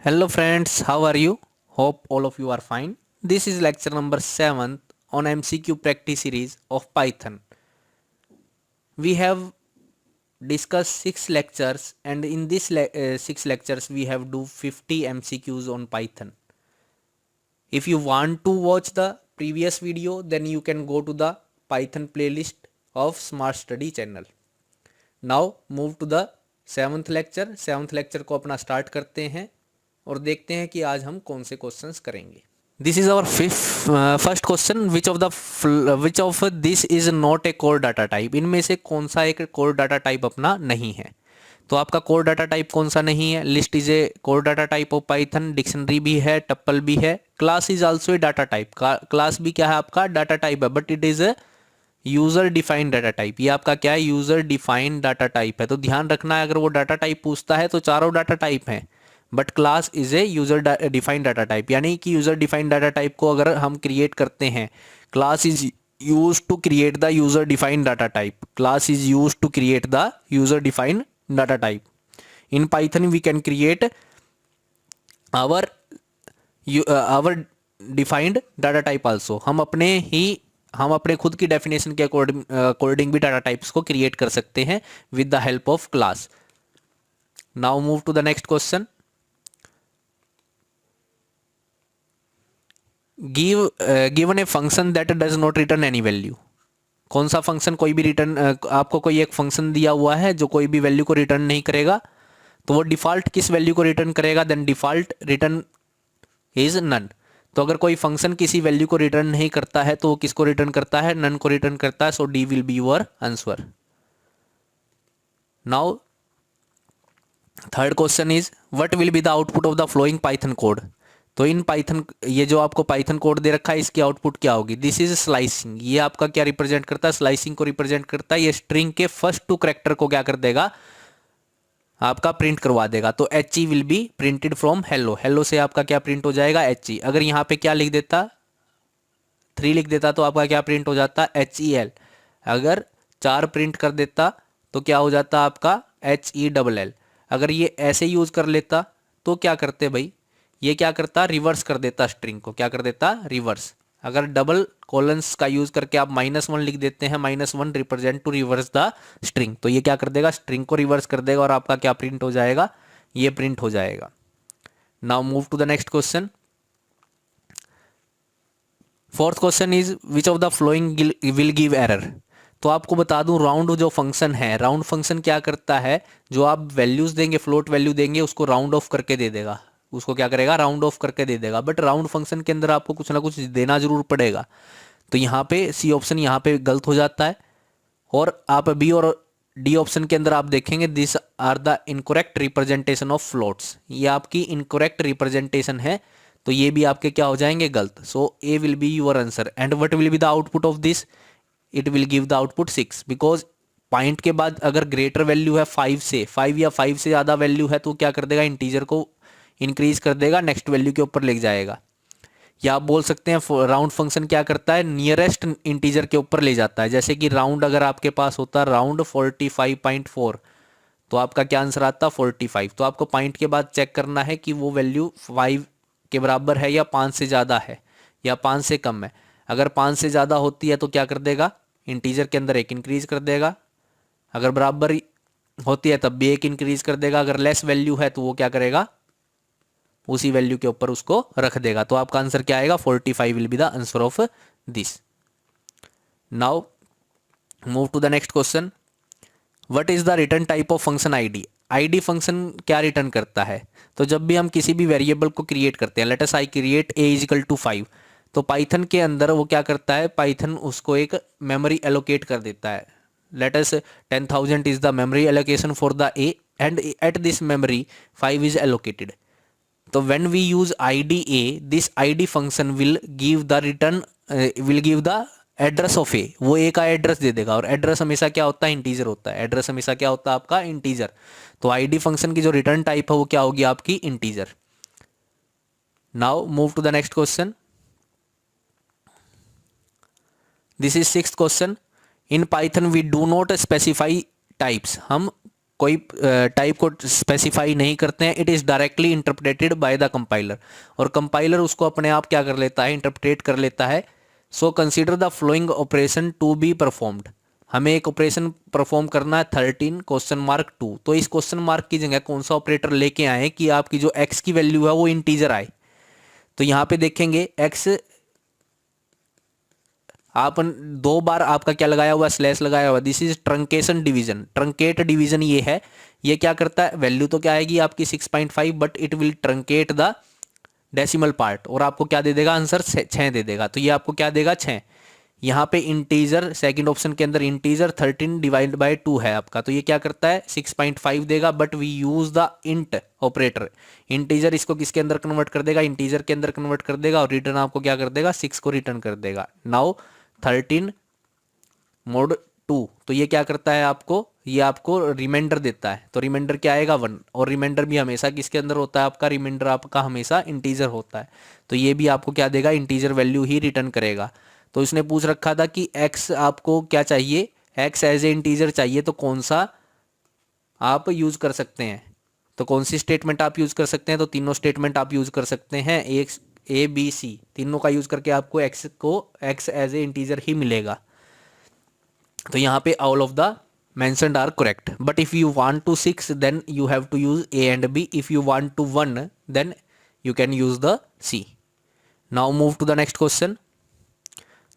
Hello friends, how are you? Hope all of you are fine. This is lecture number 7 on MCQ practice series of Python. We have discussed 6 lectures and in this 6 lectures we have do 50 MCQs on Python. If you want to watch the previous video then you can go to the Python playlist of Smart Study channel. Now move to the 7th lecture. 7th lecture को अपना start करते हैं और देखते हैं कि आज हम कौन से क्वेश्चंस करेंगे. This is our first question. Which of this is not a core data type. इनमें से कौन सा एक कोर डाटा टाइप अपना नहीं है. तो आपका कोर डाटा टाइप कौन सा नहीं है. List is a core data type of Python. Dictionary भी है, टप्पल भी है. Class is also A data type. Class भी क्या है आपका डाटा टाइप है, but it is a user defined data type. ये आपका क्या है, यूजर डिफाइंड डाटा टाइप है. तो ध्यान रखना है, अगर वो डाटा टाइप पूछता है तो चारों डाटा टाइप हैं, but class is a user defined data type. यानी कि यूजर डिफाइंड डाटा टाइप को अगर हम क्रिएट करते हैं, class is use to create the user defined data type. Class is use to create the user defined data type. In Python we can create our defined data type also. हम अपने खुद की definition के according भी data types को create कर सकते हैं with the help of class. Now move to the next question. Given a function that does not return any value. कौन सा फंक्शन कोई भी रिटर्न, आपको कोई एक फंक्शन दिया हुआ है जो कोई भी वैल्यू को रिटर्न नहीं करेगा, तो वो डिफॉल्ट किस वैल्यू को रिटर्न करेगा. Then default return is none. तो अगर कोई फंक्शन किसी वैल्यू को रिटर्न नहीं करता है तो वो किसको रिटर्न करता है, नन को रिटर्न करता है. So D will be your answer. Now third question is what will be the output of the following Python code. तो इन पाइथन, ये जो आपको पाइथन कोड दे रखा है इसकी आउटपुट क्या होगी. This is slicing. ये आपका क्या रिप्रेजेंट करता है, स्लाइसिंग को रिप्रेजेंट करता है. ये स्ट्रिंग के फर्स्ट 2 कैरेक्टर को क्या कर देगा, आपका प्रिंट करवा देगा. तो H E will be printed from hello. Hello से आपका क्या प्रिंट हो जाएगा, एच ई. अगर यहाँ पे क्या लिख देता, 3 लिख देता तो आपका क्या प्रिंट हो जाता, एच ई एल. अगर 4 प्रिंट कर देता तो क्या हो जाता आपका, एच ई डबल एल. अगर ये ऐसे यूज कर लेता तो क्या करते भाई, ये क्या करता, रिवर्स कर देता स्ट्रिंग को. क्या कर देता, रिवर्स. अगर डबल कॉलन्स का यूज करके आप -1 लिख देते हैं, -1 represent to reverse the string, तो ये क्या कर देगा, स्ट्रिंग को रिवर्स कर देगा और आपका क्या प्रिंट हो जाएगा, ये प्रिंट हो जाएगा. Now move to the next question. Fourth question is which of the following will give error. तो आपको बता दूं, राउंड जो फंक्शन है, राउंड फंक्शन क्या करता है, जो आप वैल्यूज देंगे, फ्लोट वैल्यू देंगे, उसको राउंड ऑफ करके दे देगा. उसको क्या करेगा, राउंड ऑफ करके दे देगा. बट राउंड फंक्शन के अंदर आपको कुछ ना कुछ देना जरूर पड़ेगा. तो यहाँ पे सी ऑप्शन यहाँ पे गलत हो जाता है. और आप बी और डी ऑप्शन के अंदर आप देखेंगे this are the incorrect representation of floats. ये आपकी इनकरेक्ट रिप्रेजेंटेशन है, तो ये भी आपके क्या हो जाएंगे, गलत. So A will be your answer. And what will be the output of this, it will give the output 6. Because point के बाद अगर ग्रेटर वैल्यू है 5 से, 5 या 5 से ज़्यादा वैल्यू है तो क्या कर देगा, इंटीजर को इंक्रीज कर देगा, नेक्स्ट वैल्यू के ऊपर ले जाएगा. या आप बोल सकते हैं राउंड फंक्शन क्या करता है, नियरेस्ट इंटीजर के ऊपर ले जाता है. जैसे कि राउंड अगर आपके पास होता है राउंड 45.4, तो आपका क्या आंसर आता 45. तो आपको पॉइंट के बाद चेक करना है कि वो वैल्यू 5 के बराबर है या 5 से ज़्यादा है या 5 से कम है. अगर 5 से ज़्यादा होती है तो क्या कर देगा, इंटीजर के अंदर 1 इंक्रीज कर देगा. अगर बराबर होती है तब भी 1 इंक्रीज कर देगा. अगर लेस वैल्यू है तो वो क्या करेगा, उसी वैल्यू के ऊपर उसको रख देगा. तो आपका आंसर क्या आएगा, 45 will be the answer of this. Now move to the next question. What is the return type of function ID. ID function क्या रिटर्न करता है. तो जब भी हम किसी भी वेरिएबल को क्रिएट करते हैं, let us I create a is equal to 5, तो पाइथन के अंदर वो क्या करता है, पाइथन उसको एक मेमोरी एलोकेट कर देता है. Let us 10,000 is the memory allocation for the a and at this memory 5 is allocated. तो when we use IDA, this ID function will give the return will give the address of a. वो a का address दे देगा. और address हमेशा क्या होता है, integer होता है. एड्रेस हमेशा क्या होता है आपका, इंटीजर. तो ID फंक्शन की जो रिटर्न टाइप है वो क्या होगी आपकी, integer. Now move to the next question. This is 6th question. In Python we do not specify types. हम कोई टाइप को स्पेसिफाई नहीं करते हैं, it is directly interpreted by the compiler, और कंपाइलर उसको अपने आप क्या कर लेता है, इंटरप्रेट कर लेता है। So consider the following operation to be performed, हमें एक ऑपरेशन परफॉर्म करना है 13 क्वेश्चन मार्क 2, तो इस क्वेश्चन मार्क की जगह कौन सा ऑपरेटर लेके आए कि आपकी जो एक्स की वैल्यू है वो इंटीजर आए। तो यहाँ पे देखेंगे एक्स, आप दो बार आपका क्या लगाया हुआ, स्लैश लगाया हुआ, this is truncation division, truncate division ये है। ये क्या करता है, वैल्यू तो क्या आएगी आपकी 6.5, but it will truncate the decimal part, और आपको क्या दे देगा, आंसर 6 दे देगा। तो ये आपको क्या देगा, 6। यहाँ पे इंटीजर, सेकंड ऑप्शन के अंदर इंटीजर 13 डिवाइड बाय 2 है आपका, तो ये क्या करता है 6.5 देगा, but we use the int operator. Integer इसको किसके अंदर कन्वर्ट कर देगा, इंटीजर के अंदर कन्वर्ट कर देगा, और रिटर्न आपको क्या कर देगा, 6 को रिटर्न कर देगा। नाउ 13 मोड 2, तो ये क्या करता है आपको, ये आपको रिमाइंडर देता है, तो रिमाइंडर क्या आएगा 1, और रिमाइंडर भी हमेशा किसके अंदर होता है आपका, रिमाइंडर आपका हमेशा इंटीजर होता है, तो ये भी आपको क्या देगा, इंटीजर वैल्यू ही रिटर्न करेगा। तो इसने पूछ रखा था कि x आपको क्या चाहिए, x एज ए इंटीजर चाहिए, तो कौन सा आप यूज कर सकते हैं, तो कौन सी स्टेटमेंट आप यूज कर सकते हैं, तो तीनों स्टेटमेंट आप यूज कर सकते हैं, ए बी सी तीनों का यूज करके आपको x एज ए इंटीजर ही मिलेगा। तो यहाँ पे all of the mentioned are correct, but if you want to 6 then you have to use a and b, if you want to 1 then you can use the c. Now move to the next question.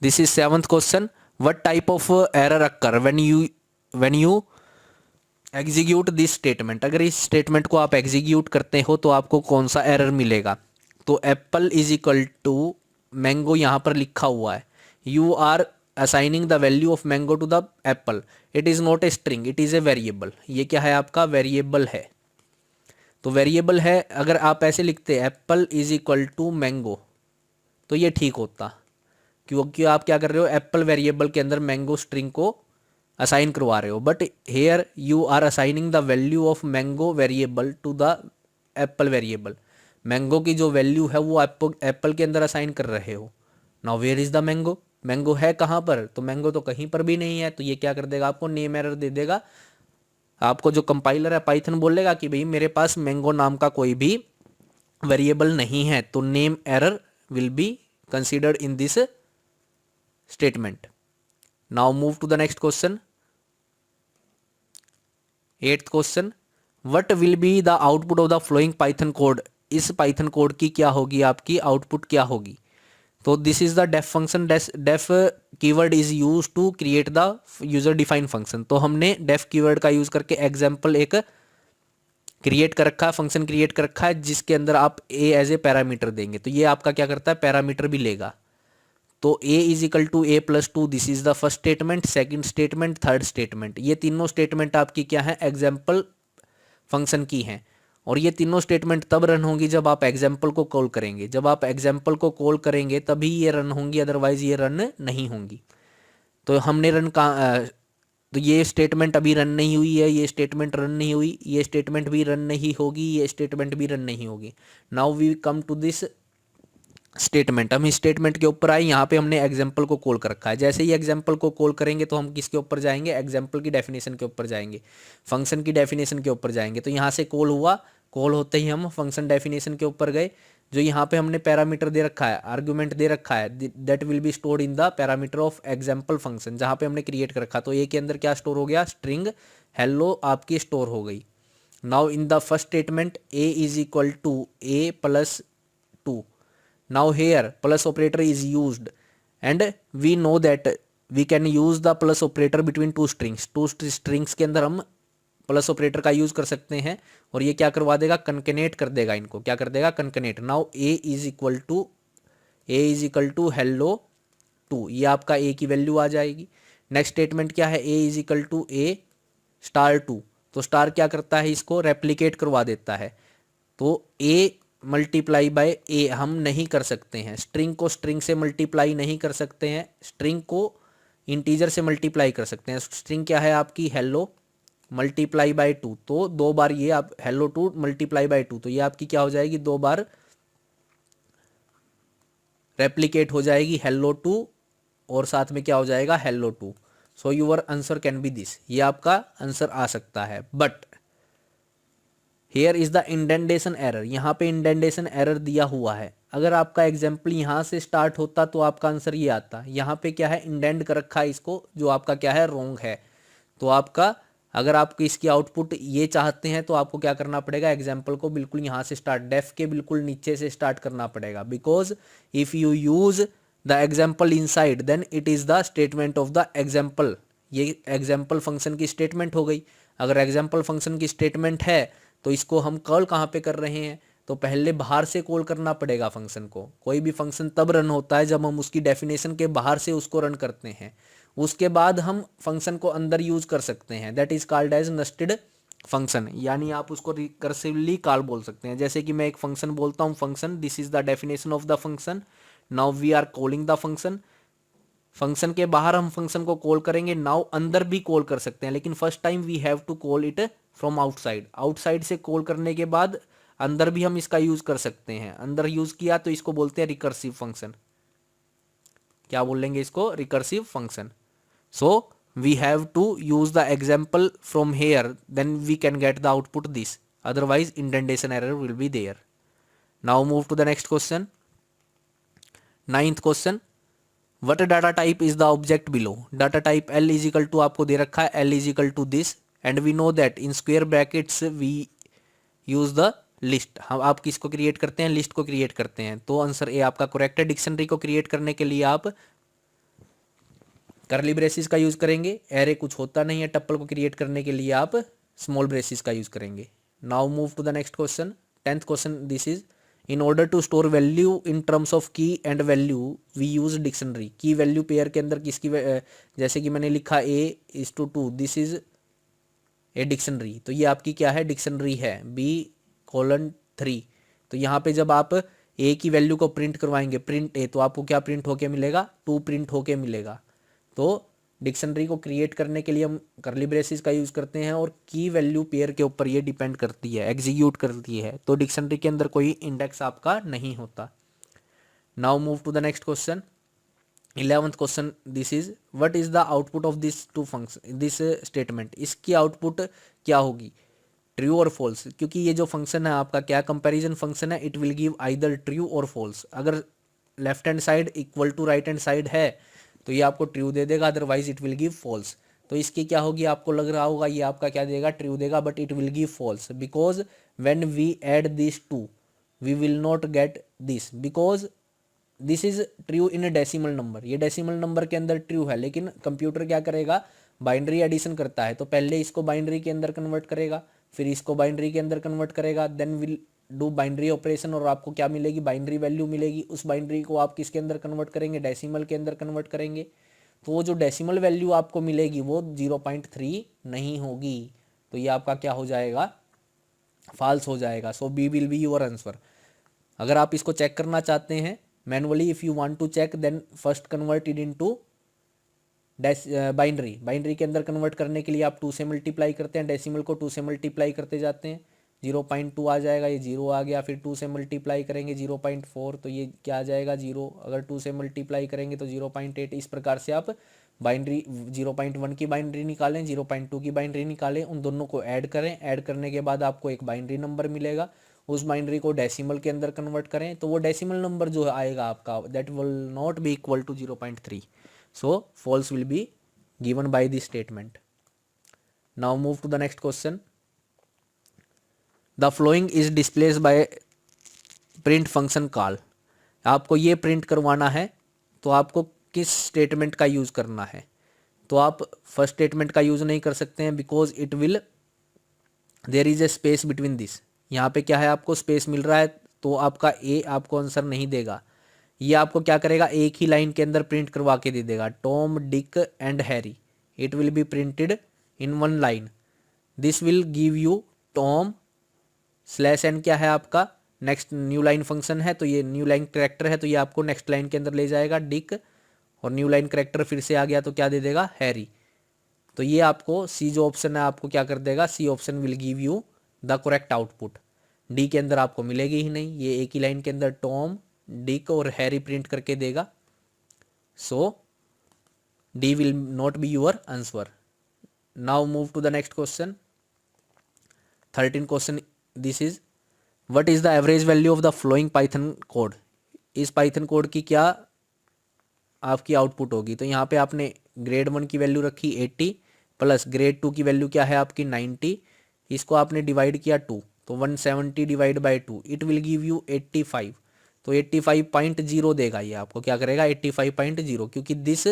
This is 7th question. What type of error occur when you execute this statement? अगर इस statement को आप execute करते हो तो आपको कौन सा एरर मिलेगा, तो apple is equal to mango यहाँ पर लिखा हुआ है, you are assigning the value of mango to the apple, it is not a string, it is a variable. ये क्या है आपका, वेरिएबल है, तो वेरिएबल है, अगर आप ऐसे लिखते apple is equal to mango तो ये ठीक होता, क्योंकि आप क्या कर रहे हो, एप्पल वेरिएबल के अंदर मैंगो स्ट्रिंग को असाइन करवा रहे हो, but here you are assigning the value of mango variable to the apple variable, mango की जो वैल्यू है वो एप्पल के अंदर असाइन कर रहे हो। Now where is the mango, mango है कहाँ पर, तो मैंगो तो कहीं पर भी नहीं है, तो ये क्या कर देगा, आपको नेम एरर दे देगा। आपको जो कंपाइलर है पाइथन बोलेगा कि भाई मेरे पास मैंगो नाम का कोई भी वेरिएबल नहीं है, तो name error will be considered in this statement. Now move to the next question, 8th question, what will be the output of the following Python code, इस पाइथन कोड की क्या होगी, आपकी आउटपुट क्या होगी, तो this is the def function, def keyword is use to create the user define function, तो हमने डेफ कीवर्ड का यूज करके एग्जाम्पल एक क्रिएट कर रखा है, फंक्शन क्रिएट कर रखा है, जिसके अंदर आप ए एज ए पैरामीटर देंगे, तो ये आपका क्या करता है, पैरामीटर भी लेगा। तो a is equal to a plus 2, this is the first statement, second statement, third statement, ये तीनों स्टेटमेंट आपकी क्या है, एग्जाम्पल फंक्शन की हैं, और ये तीनों स्टेटमेंट तब रन होंगी जब आप एग्जाम्पल को कॉल करेंगे, जब आप एग्जाम्पल को कॉल करेंगे तभी ये रन होंगी, अदरवाइज ये रन नहीं होंगी। तो हमने रन का तो ये स्टेटमेंट अभी रन नहीं हुई है, ये स्टेटमेंट रन नहीं हुई, ये स्टेटमेंट भी रन नहीं होगी, ये स्टेटमेंट भी रन नहीं होगी। Now we come to this statement, हम इस स्टेटमेंट के ऊपर आए, यहाँ पे हमने एग्जाम्पल को कॉल कर रखा है, जैसे ही एग्जाम्पल को कॉल करेंगे तो हम किसके ऊपर जाएंगे, एग्जाम्पल की डेफिनेशन के ऊपर जाएंगे, फंक्शन की डेफिनेशन के ऊपर जाएंगे। तो यहाँ से कॉल हुआ, कॉल होते ही हम फंक्शन डेफिनेशन के ऊपर गए, जो यहाँ पे हमने पैरामीटर दे रखा है, आर्गुमेंट दे रखा है, that will be stored in the parameter of example function, जहाँ पे हमने क्रिएट कर रखा, तो ए के अंदर क्या स्टोर हो गया, स्ट्रिंग हेलो आपकी स्टोर हो गई। Now in the first statement a is equal to a plus 2, now here plus operator is used and we know that we can use the plus operator between two strings के अंदर हम plus operator का use कर सकते हैं, और ये क्या करवा देगा, कनकनेट कर देगा, इनको क्या कर देगा, concatenate. Now a is equal to hello 2, ये आपका ए की वैल्यू आ जाएगी। नेक्स्ट स्टेटमेंट क्या है, a is equal to a star 2, तो स्टार क्या करता है, इसको रेप्लिकेट करवा देता है, तो ए मल्टीप्लाई बाय ए हम नहीं कर सकते हैं, स्ट्रिंग को स्ट्रिंग से मल्टीप्लाई नहीं कर सकते हैं, स्ट्रिंग को इंटीजर से मल्टीप्लाई कर सकते हैं। स्ट्रिंग क्या है आपकी, हेलो मल्टीप्लाई बाय 2, तो 2 बार ये आप हेलो 2 मल्टीप्लाई बाय 2, तो ये आपकी क्या हो जाएगी, 2 बार रेप्लिकेट हो जाएगी हेलो 2, और साथ में क्या हो जाएगा, hello 2। So your answer can be this, ये आपका आंसर आ सकता है। But here is the indentation error, यहाँ पे इंडेंटेशन एरर दिया हुआ है। अगर आपका एग्जाम्पल यहाँ से स्टार्ट होता तो आपका आंसर ये आता, यहाँ पे क्या है इंडेंट कर रखा है इसको, जो आपका क्या है रॉन्ग है। तो आपका अगर आपको इसकी आउटपुट ये चाहते हैं तो आपको क्या करना पड़ेगा, एग्जाम्पल को बिल्कुल यहाँ से स्टार्ट, डेफ के बिल्कुल नीचे से स्टार्ट करना पड़ेगा। Because if you use the example inside then it is the statement of the example, ये एग्जाम्पल फंक्शन की स्टेटमेंट हो गई। अगर एग्जाम्पल फंक्शन की स्टेटमेंट है तो इसको हम कॉल कहाँ पे कर रहे हैं, तो पहले बाहर से कॉल करना पड़ेगा फंक्शन को। कोई भी फंक्शन तब रन होता है जब हम उसकी डेफिनेशन के बाहर से उसको रन करते हैं, उसके बाद हम फंक्शन को अंदर यूज कर सकते हैं। That is called as nested function, यानी आप उसको रिकर्सिवली कॉल बोल सकते हैं। जैसे कि मैं एक फंक्शन बोलता हूँ, function this is the definition of the function, now we are calling the function. Function के बाहर हम फंक्शन को कॉल करेंगे, नाउ अंदर भी कॉल कर सकते हैं, लेकिन first time we have to call it from outside. Outside से कॉल करने के बाद अंदर भी हम इसका यूज कर सकते हैं। अंदर यूज किया तो इसको बोलते हैं रिकर्सिव फंक्शन। क्या बोलेंगे इसको, recursive function. So we have to use the example from here, then we can get the output this, otherwise indentation error will be there. Now move to the next question. Ninth question, what data type is the object below? Data type L is equal to आपको दे रखा है L is equal to this, and we know that in square brackets we use the list। हम आप किसको create करते हैं, list को create करते हैं। तो आंसर ए आपका करेक्ट है। डिक्शनरी को क्रिएट करने के लिए आप करली ब्रेसिस का यूज करेंगे, एरे कुछ होता नहीं है। टप्पल को क्रिएट करने के लिए आप स्मॉल ब्रेसिस का यूज करेंगे। Now move to the next question, 10th question. This is in order to store value in terms of key and value we use dictionary. Key value pair के अंदर किसकी जैसे कि मैंने लिखा A:2, this is a dictionary, तो ये आपकी क्या है, डिक्शनरी है। B:3, तो यहाँ पे जब आप ए की वैल्यू को प्रिंट करवाएंगे, प्रिंट ए, तो आपको क्या प्रिंट होके मिलेगा, 2 प्रिंट होके मिलेगा। तो डिक्शनरी को क्रिएट करने के लिए हम करली ब्रेसिस का यूज करते हैं, और की वैल्यू पेयर के ऊपर ये डिपेंड करती है, एग्जीक्यूट करती है। तो डिक्शनरी के अंदर कोई इंडेक्स आपका नहीं होता। Now move to the next question, 11th question. This is what is the output of this two function, this statement. इसकी आउटपुट क्या होगी, ट्रू और फॉल्स, क्योंकि ये जो फंक्शन है आपका क्या कंपैरिजन फंक्शन है, it will give either true और फॉल्स। अगर left hand side equal to right hand side है तो ये आपको ट्रू दे देगा, otherwise it will give false. तो इसकी क्या होगी, आपको लग रहा होगा ये आपका क्या देगा, ट्रू देगा, but it will give false, because when we add this two we will not get this, because this is true in decimal number. ये डेसिमल नंबर के अंदर ट्रू है, लेकिन कंप्यूटर क्या करेगा, बाइनरी एडिशन करता है। तो पहले इसको बाइनरी के अंदर कन्वर्ट करेगा, फिर इसको बाइनरी के अंदर कन्वर्ट करेगा, then will do binary operation, और आपको क्या मिलेगी, बाइनरी वैल्यू मिलेगी। उस बाइनरी को आप किसके अंदर कन्वर्ट करेंगे, डेसिमल के अंदर कन्वर्ट करेंगे। तो वो जो डेसिमल वैल्यू आपको मिलेगी वो 0.3 नहीं होगी, तो ये आपका क्या हो जाएगा, फॉल्स हो जाएगा। So B will be your answer. अगर आप इसको चेक करना चाहते हैं manually, if you want to check, then first convert it into binary. Binary के अंदर कन्वर्ट करने के लिए आप 2 से मल्टीप्लाई करते हैं, डेसिमल को 2 से मल्टीप्लाई करते जाते हैं, 0.2 आ जाएगा, ये 0 आ गया। फिर 2 से मल्टीप्लाई करेंगे 0.4, तो ये क्या आ जाएगा, 0। अगर 2 से मल्टीप्लाई करेंगे तो 0.8। इस प्रकार से आप बाइनरी 0.1 की बाइनरी निकालें, 0.2 की बाइनरी निकालें, उन दोनों को ऐड करें। ऐड करने के बाद आपको एक बाइनरी नंबर मिलेगा, उस बाइनरी को डेसिमल के अंदर कन्वर्ट करें, तो वो डेसिमल नंबर जो आएगा आपका, that will not be equal to 0.3। So false will be given by this statement. Now move to the next question. The following is displayed by print function call. आपको ये print करवाना है तो आपको किस स्टेटमेंट का यूज करना है, तो आप फर्स्ट स्टेटमेंट का यूज नहीं कर सकते हैं, because it will there is a space between this. यहाँ पे क्या है, आपको स्पेस मिल रहा है, तो आपका ए आपको आंसर नहीं देगा। ये आपको क्या करेगा, एक ही लाइन के अंदर प्रिंट करवा के दे देगा, Tom Dick and Harry. It will be printed in 1 line. This will give you Tom slash n क्या है आपका नेक्स्ट न्यू लाइन फंक्शन है, तो ये न्यू लाइन करेक्टर है, तो ये आपको नेक्स्ट लाइन के अंदर ले जाएगा डिक, और न्यू लाइन करेक्टर फिर से आ गया तो क्या दे देगा, हैरी। तो ये आपको सी जो ऑप्शन है आपको क्या कर देगा, C option will give you the correct output. D के अंदर आपको मिलेगी ही नहीं, ये एक ही लाइन के अंदर टॉम डिक और हैरी प्रिंट करके देगा। So D will not be your answer. Now move to the next question, 13 question this is what is the average value of the following Python code. इस Python code की क्या आपकी output होगी। तो यहाँ पे आपने ग्रेड 1 की वैल्यू रखी 80 प्लस ग्रेड 2 की वैल्यू क्या है आपकी 90, इसको आपने डिवाइड किया 2, तो 170 divide by 2 it will give you 85। तो 85.0 देगा ये आपको, क्या करेगा 85.0, क्योंकि this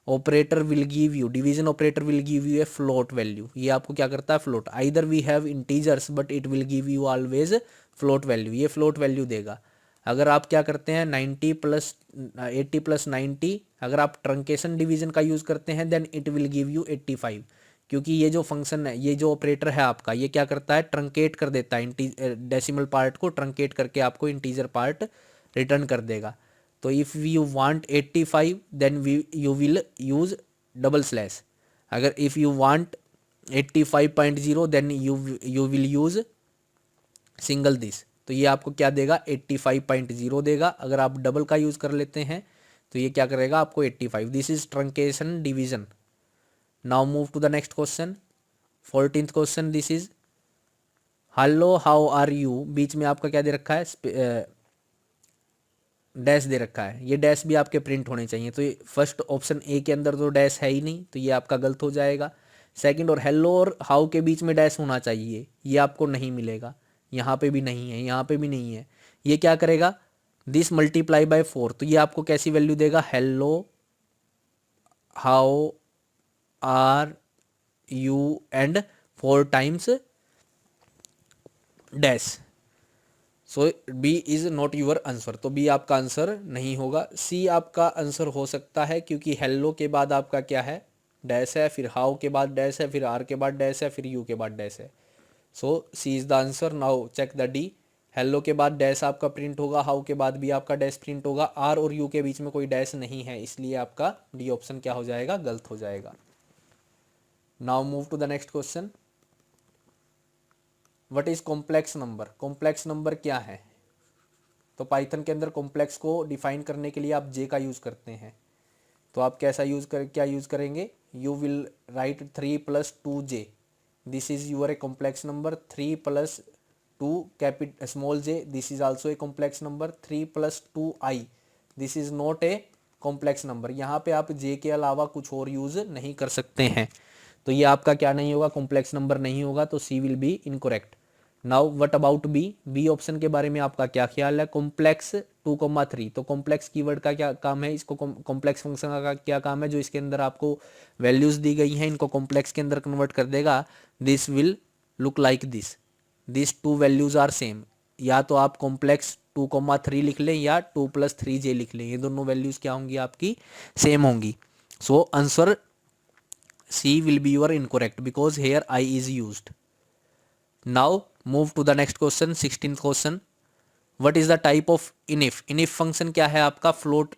operator will give you, division operator will give you a float value. ये आपको क्या करता है float, either we have integers but it will give you always float value, ये फ्लोट वैल्यू देगा। अगर आप क्या करते हैं 90 प्लस 80 प्लस 90, अगर आप ट्रंकेशन डिवीजन का यूज़ करते हैं then it will give you 85, क्योंकि ये जो फंक्शन है, ये जो ऑपरेटर है आपका, ये क्या करता है ट्रंकेट कर देता है, डेसिमल पार्ट को ट्रंकेट करके आपको इंटीजर पार्ट रिटर्न कर देगा। तो if you want 85 then you will use double slash, अगर if you want 85.0 then you will use single this. तो ये आपको क्या देगा 85.0 देगा। अगर आप डबल का यूज़ कर लेते हैं तो ये क्या करेगा आपको 85। This is truncation division. Now move to the next question, 14th question. This is hello how are you, बीच में आपका क्या दे रखा है डैश दे रखा है, ये डैश भी आपके प्रिंट होने चाहिए। तो ये फर्स्ट ऑप्शन ए के अंदर तो डैश है ही नहीं, तो ये आपका गलत हो जाएगा। सेकंड और हेलो और हाउ के बीच में डैश होना चाहिए, ये आपको नहीं मिलेगा, यहाँ पे भी नहीं है, यहाँ पे भी नहीं है। ये क्या करेगा दिस मल्टीप्लाई बाय 4, तो ये आपको कैसी वैल्यू देगा hello how are you and 4 times dash. So B is not your answer, तो बी आपका आंसर नहीं होगा। सी आपका आंसर हो सकता है, क्योंकि हेलो के बाद आपका क्या है डैश है, फिर हाउ के बाद डैश है, फिर आर के बाद डैश है, फिर यू के बाद डैश है। So C is the answer. Now check the D, hello के बाद डैश आपका प्रिंट होगा, हाउ के बाद भी आपका डैश प्रिंट होगा, आर और यू के बीच में कोई डैश नहीं है, इसलिए आपका डी ऑप्शन क्या हो जाएगा गलत हो जाएगा। Now move to the next question, what is complex number. Complex number क्या है। तो पाइथन के अंदर कॉम्प्लेक्स को डिफाइन करने के लिए आप जे का यूज़ करते हैं। तो आप कैसा क्या यूज़ करेंगे, you will write 3 + 2j, this is your a complex number. 3 + 2 small j, this is also a complex number. 3 + 2i, this is not a complex number. यहाँ पे आप j के अलावा कुछ और यूज़ नहीं कर सकते हैं, तो ये आपका क्या नहीं होगा कॉम्प्लेक्स नंबर नहीं होगा, तो C will be incorrect. Now what about B, B option के बारे में आपका क्या ख्याल है। कॉम्प्लेक्स 2,3, तो कॉम्प्लेक्स कीवर्ड का क्या काम है, इसको कॉम्प्लेक्स फंक्शन का क्या काम है, जो इसके अंदर आपको वैल्यूज दी गई हैं इनको कॉम्प्लेक्स के अंदर कन्वर्ट कर देगा। This will look like this 2 values are same, या तो आप कॉम्प्लेक्स 2,3 लिख लें या 2 + 3j लिख लें, ये दोनों वैल्यूज क्या होंगी आपकी सेम होंगी। So answer C will be your incorrect because here I is used. Now move to the next question, 16th question. What is the type of inif? Inif function क्या है आपका float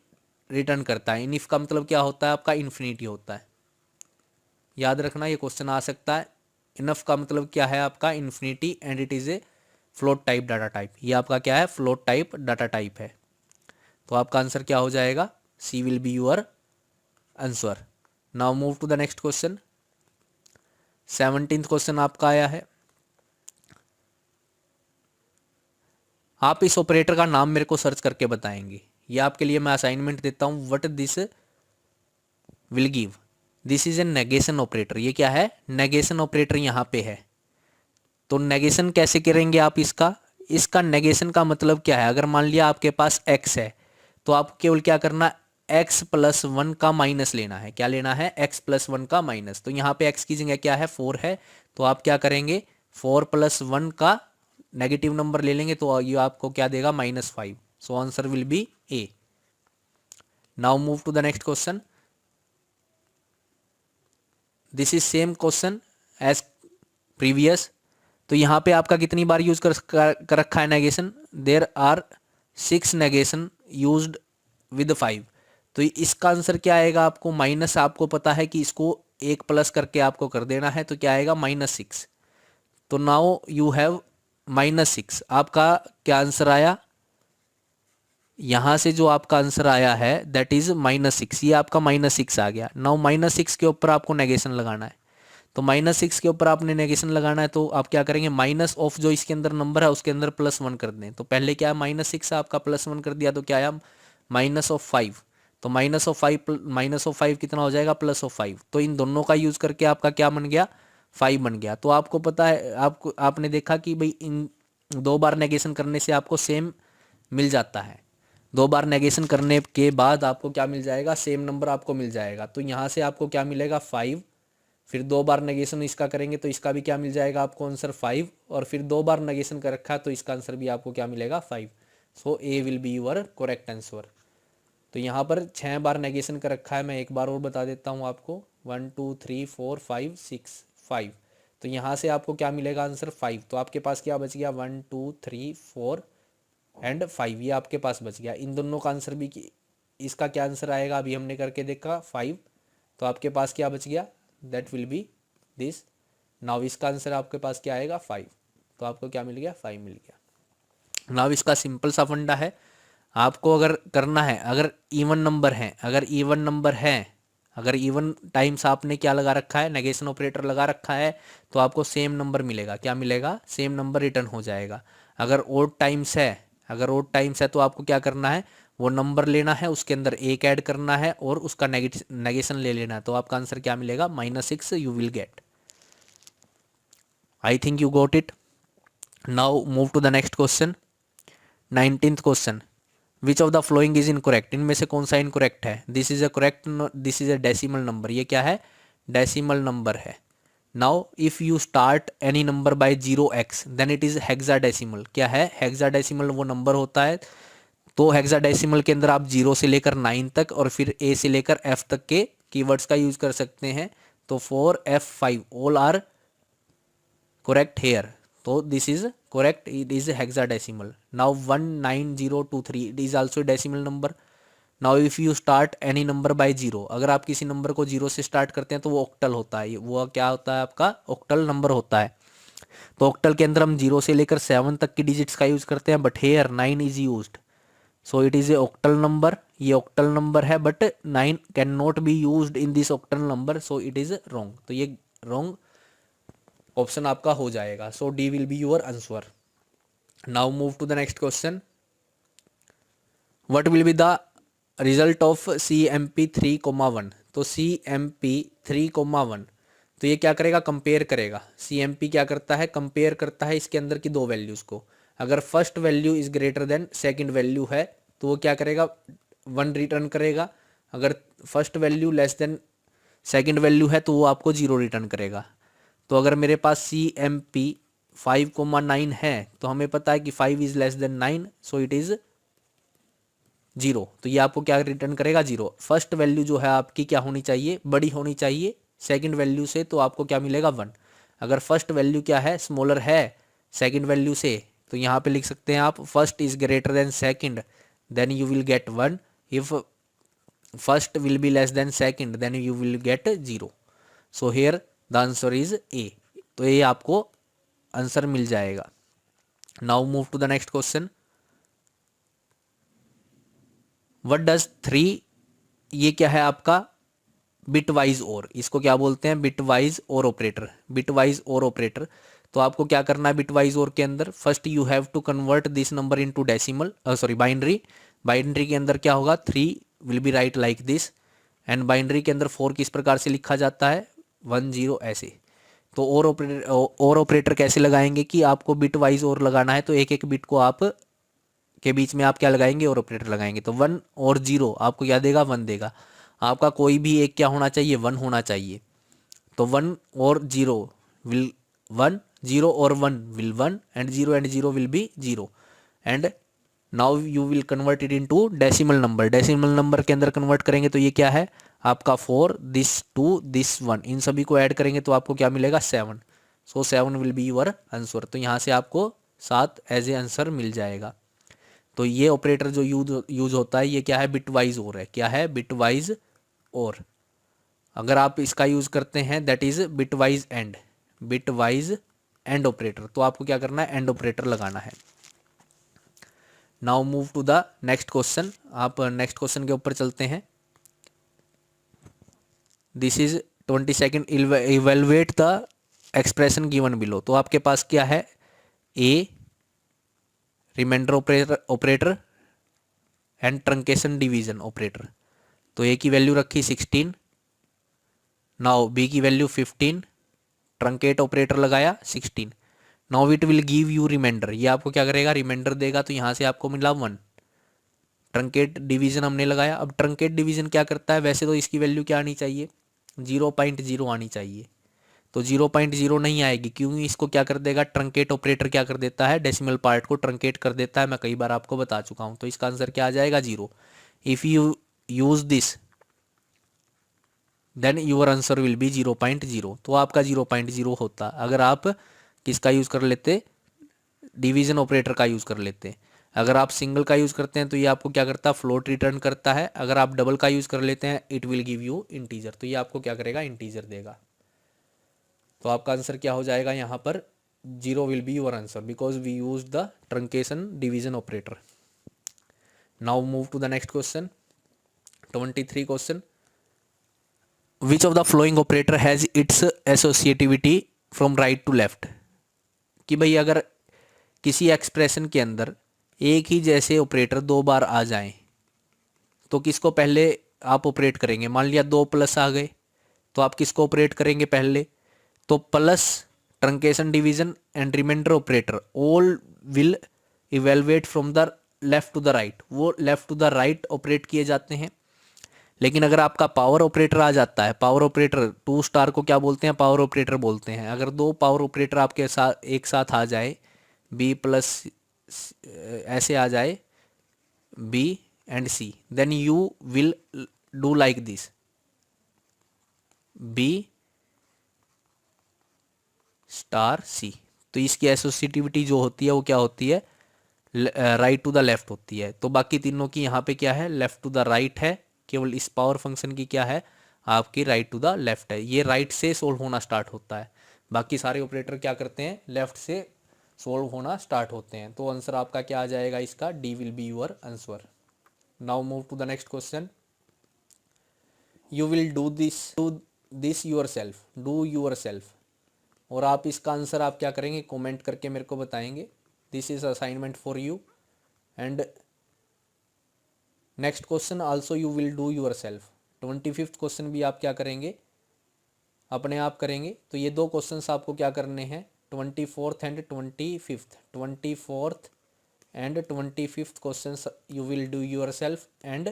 रिटर्न करता है। inif का मतलब क्या होता है आपका इन्फिनिटी होता है, याद रखना ये क्वेश्चन आ सकता है। इनफ का मतलब क्या है आपका infinity and it is A float type data type, ये आपका क्या है फ्लोट टाइप डाटा टाइप है। तो आपका आंसर क्या हो जाएगा, C will be your answer. Now move to the next question, 17th question आपका आया है। आप इस ऑपरेटर का नाम मेरे को सर्च करके बताएंगे, ये आपके लिए मैं असाइनमेंट देता हूं। What this will give, this is a negation operator. ये क्या है नेगेशन ऑपरेटर यहाँ पे है। तो नेगेशन कैसे करेंगे आप इसका नेगेशन का मतलब क्या है, अगर मान लिया आपके पास x है तो आप केवल क्या करना x + 1 का माइनस लेना है। क्या लेना है x + 1 का माइनस। तो यहाँ पे x की जगह क्या है 4 है, तो आप क्या करेंगे 4 + 1 का नेगेटिव नंबर ले लेंगे, तो ये आपको क्या देगा -5। So answer will be A. Now move to the next question, this is same question as previous. तो यहाँ पे आपका कितनी बार यूज कर रखा है negation, there are 6 negation used with 5। तो इसका आंसर क्या आएगा आपको माइनस, आपको पता है कि इसको 1 प्लस करके आपको कर देना है, तो क्या आएगा -6। तो नाउ यू हैव -6। आपका क्या आंसर आया, यहाँ से जो आपका आंसर आया है दैट इज -6, ये आपका -6 आ गया। नाउ -6 के ऊपर आपको नेगेशन लगाना है। तो -6 के ऊपर आपने नेगेशन लगाना है, तो आप क्या करेंगे, माइनस ऑफ जो इसके अंदर नंबर है उसके अंदर +1 कर दें। तो पहले क्या है, -6 आपका +1 कर दिया तो क्या आया, -5। तो -5 कितना हो जाएगा, +5। तो इन दोनों का यूज करके आपका क्या बन गया, 5 बन गया। तो आपको पता है, आपने देखा कि भाई इन 2 बार नेगेशन करने से आपको सेम मिल जाता है। 2 बार नेगेशन करने के बाद आपको क्या मिल जाएगा, सेम नंबर आपको मिल जाएगा। तो यहाँ से आपको क्या मिलेगा, 5। फिर 2 बार नेगेशन इसका करेंगे तो इसका भी क्या मिल जाएगा आपको, आंसर 5। और फिर 2 बार नेगेशन कर रखा है तो इसका आंसर भी आपको क्या मिलेगा, 5। So A will be your correct answer. तो यहाँ पर 6 बार नेगेशन कर रखा है, मैं एक बार और बता देता हूँ आपको, 1 2 3 4 5 6 5। तो यहाँ से आपको क्या मिलेगा, आंसर 5। तो आपके पास क्या बच गया, 1 2 3 4 एंड 5, ये आपके पास बच गया। इन दोनों का आंसर भी इसका क्या आंसर आएगा, अभी हमने करके देखा 5। तो आपके पास क्या बच गया, that will B this. Now इसका आंसर आपके पास क्या आएगा, 5। तो आपको क्या मिल गया, 5 मिल गया। नाउ इसका सिंपल सा फंडा है, आपको अगर करना है, अगर इवन नंबर है, अगर इवन टाइम्स आपने क्या लगा रखा है, नेगेशन ऑपरेटर लगा रखा है, तो आपको सेम नंबर मिलेगा। क्या मिलेगा, सेम नंबर रिटर्न हो जाएगा। अगर ओड टाइम्स है तो आपको क्या करना है, वो नंबर लेना है, उसके अंदर 1 ऐड करना है और उसका नेगेशन ले लेना है। तो आपका आंसर क्या मिलेगा, -6 you will get. I think you got it. Now move to the next question. 19th question, which of the following is incorrect. इनमें से कौन सा इनकरेक्ट है, this is a correct, this is a decimal number. ये क्या है, decimal number है। Now if you start any number by 0x then it is hexadecimal. क्या है, हेक्साडेसिमल वो नंबर होता है। तो हेक्साडेसिमल के अंदर आप 0 से लेकर 9 तक और फिर A से लेकर F तक के कीवर्ड्स का यूज कर सकते हैं। तो 4 F 5 ऑल आर correct here. So this is correct, it is hexadecimal. Now 19023 it is also a decimal number. Now if you start any number by 0, अगर आप किसी नंबर को 0 से स्टार्ट करते हैं तो वो ऑक्टल होता है। वो क्या होता है, आपका ऑक्टल नंबर होता है। तो ऑक्टल के अंदर हम 0 से लेकर 7 तक की डिजिट्स का यूज करते हैं, but here 9 is used. So it is a octal number. ये ऑक्टल नंबर है but 9 can not be used in this octal number, so it is wrong. तो ये रॉन्ग ऑप्शन आपका हो जाएगा। So D will be your answer. Now move to the next question. What will be the result of CMP 3,1। तो CMP 3,1, तो ये क्या करेगा, कंपेयर करेगा। CMP क्या करता है, कंपेयर करता है इसके अंदर की 2 वैल्यूज को। अगर first value is greater than second value है तो वो क्या करेगा, 1 रिटर्न करेगा। अगर first value less than second value है तो वो आपको 0 रिटर्न करेगा। तो अगर मेरे पास CMP 5,9 है तो हमें पता है कि 5 is less than 9, so it is 0। तो ये आपको क्या रिटर्न करेगा, 0। फर्स्ट वैल्यू जो है आपकी क्या होनी चाहिए, बड़ी होनी चाहिए सेकंड वैल्यू से, तो आपको क्या मिलेगा, 1। अगर फर्स्ट वैल्यू क्या है, स्मॉलर है सेकंड वैल्यू से, तो यहाँ पे लिख सकते हैं आप, first is greater than second then you will get 1। If first will be less than second then you will get 0। So here the answer is A. तो ये आपको आंसर मिल जाएगा। Now move to the next question. What does 3, ये क्या है आपका, bitwise और, इसको क्या बोलते हैं, बिटवाइज और ऑपरेटर। बिटवाइज और ऑपरेटर, तो आपको क्या करना है बिटवाइज और के अंदर, first you have to convert this number into decimal, sorry binary. Binary के अंदर क्या होगा, 3 will be right like this. And binary के अंदर 4 किस प्रकार से लिखा जाता है, 1 0 ऐसे। तो और ऑपरेटर कैसे लगाएंगे कि आपको बिट वाइज और लगाना है, तो एक एक बिट को आप के बीच में आप क्या लगाएंगे, और ऑपरेटर लगाएंगे। तो 1 और 0 आपको क्या देगा, 1 देगा। आपका कोई भी एक क्या होना चाहिए, 1 होना चाहिए। तो 1 और 0 विल 1, 0 और 1 will 1 and 0 will B 0। And now you will convert it into decimal number. Decimal number के अंदर कन्वर्ट करेंगे तो ये क्या है आपका 4, दिस 2, दिस 1, इन सभी को ऐड करेंगे तो आपको क्या मिलेगा, 7। सो 7 विल बी यूर आंसर। तो यहाँ से आपको 7 एज ए आंसर मिल जाएगा। तो ये ऑपरेटर जो यूज होता है ये क्या है, बिटवाइज और है। क्या है, बिटवाइज और। अगर आप इसका यूज करते हैं that is bitwise and, bitwise and operator, तो आपको क्या करना है, एंड ऑपरेटर लगाना है। Now move to the next question. आप नेक्स्ट क्वेश्चन के ऊपर चलते हैं। This is 22 evaluate the expression given below. तो आपके पास क्या है, a reminder operator and truncation division operator. तो ए की वैल्यू रखी 16, नाउ बी की वैल्यू 15, ट्रंकेट ऑपरेटर लगाया 16, now it will give you reminder. ये आपको क्या करेगा, रिमाइंडर देगा। तो यहाँ से आपको मिला 1, ट्रंकेट डिवीजन हमने लगाया। अब ट्रंकेट डिवीजन क्या करता है, वैसे तो इसकी वैल्यू क्या आनी चाहिए, 0.0 आनी चाहिए, तो 0.0 नहीं आएगी, क्योंकि इसको क्या कर देगा, ट्रंकेट ऑपरेटर क्या कर देता है, डेसिमल पार्ट को ट्रंकेट कर देता है। मैं कई बार आपको बता चुका हूँ। तो इसका आंसर क्या आ जाएगा, 0। If you use this then your answer will be 0.0। तो आपका 0.0 होता अगर आप किसका यूज़ कर लेते, डिवीजन ऑपरेटर का यूज़ कर लेते। अगर आप सिंगल का यूज़ करते हैं तो ये आपको क्या करता है, फ्लोट रिटर्न करता है। अगर आप डबल का यूज़ कर लेते हैं, it will give you integer. तो ये आपको क्या करेगा, इंटीजर देगा। तो आपका आंसर क्या हो जाएगा यहाँ पर, 0 will be your answer because we use the truncation division operator. Now move to the next question, 23 question. Which of the following operator has its associativity from right to left. कि भाई अगर किसी expression के अंदर एक ही जैसे operator 2 बार आ जाएं तो किसको पहले आप ऑपरेट करेंगे। मान लिया 2 प्लस आ गए तो आप किसको ऑपरेट करेंगे पहले, तो plus truncation division and reminder operator all will evaluate from the left to the right. वो left to the right operate किए जाते हैं। लेकिन अगर आपका पावर ऑपरेटर आ जाता है, पावर ऑपरेटर 2 स्टार को क्या बोलते हैं, पावर ऑपरेटर बोलते हैं। अगर 2 पावर ऑपरेटर आपके साथ एक साथ आ जाए, बी प्लस ऐसे आ जाए, B and C, then you will do like this, B star C. तो इसकी एसोसिएटिविटी जो होती है वो क्या होती है, राइट टू द लेफ्ट होती है। तो बाकी तीनों की यहाँ पे क्या है, लेफ्ट टू द राइट है। केवल इस पावर फंक्शन की क्या है, आपकी राइट टू द लेफ्ट है। ये राइट से सोल्व होना स्टार्ट होता है, बाकी सारे ऑपरेटर क्या करते हैं, लेफ्ट से सोल्व होना स्टार्ट होते हैं। तो आंसर आपका क्या आ जाएगा इसका, D will be your answer. Now move to the next question. You will do this yourself, do yourself. और आप इसका आंसर आप क्या करेंगे, कमेंट करके मेरे को बताएंगे। This is assignment for you. And next question also you will do your self. 25th question भी आप क्या करेंगे, अपने आप करेंगे। तो ये 2 क्वेश्चंस आपको क्या करने हैं, 24th and 25th, 24th and 25th questions you will do your self and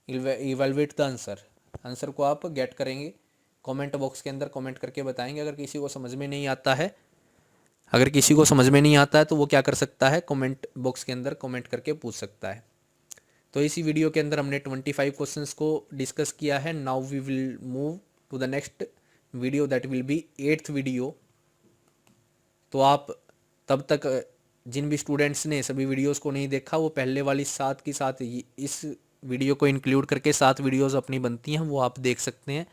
evaluate the answer. Answer को आप गेट करेंगे, कमेंट बॉक्स के अंदर कमेंट करके बताएंगे। अगर किसी को समझ में नहीं आता है, अगर किसी को समझ में नहीं आता है तो वो क्या कर सकता है, कमेंट बॉक्स के अंदर कमेंट करके पूछ सकता है। तो इसी वीडियो के अंदर हमने 25 क्वेश्चंस को डिस्कस किया है। Now we will move to the next video, that will be 8th video. तो आप तब तक, जिन भी स्टूडेंट्स ने सभी वीडियोस को नहीं देखा, वो पहले वाली 7 की 7 इस वीडियो को इंक्लूड करके 7 वीडियोस अपनी बनती हैं, वो आप देख सकते हैं।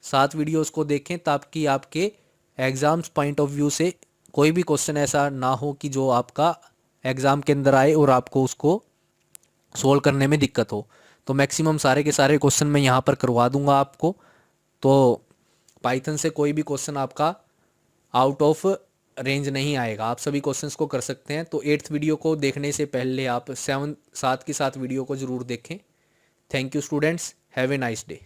7 वीडियोस को देखें ताकि आपके एग्ज़ाम्स पॉइंट ऑफ व्यू से कोई भी क्वेश्चन ऐसा ना हो कि जो आपका एग्ज़ाम के अंदर आए और आपको उसको सोल्व करने में दिक्कत हो। तो मैक्सिमम सारे के सारे क्वेश्चन मैं यहाँ पर करवा दूंगा आपको। तो पाइथन से कोई भी क्वेश्चन आपका आउट ऑफ रेंज नहीं आएगा, आप सभी क्वेश्चंस को कर सकते हैं। तो 8th वीडियो को देखने से पहले आप 7 की 7 वीडियो को ज़रूर देखें। Thank you students, have a nice day.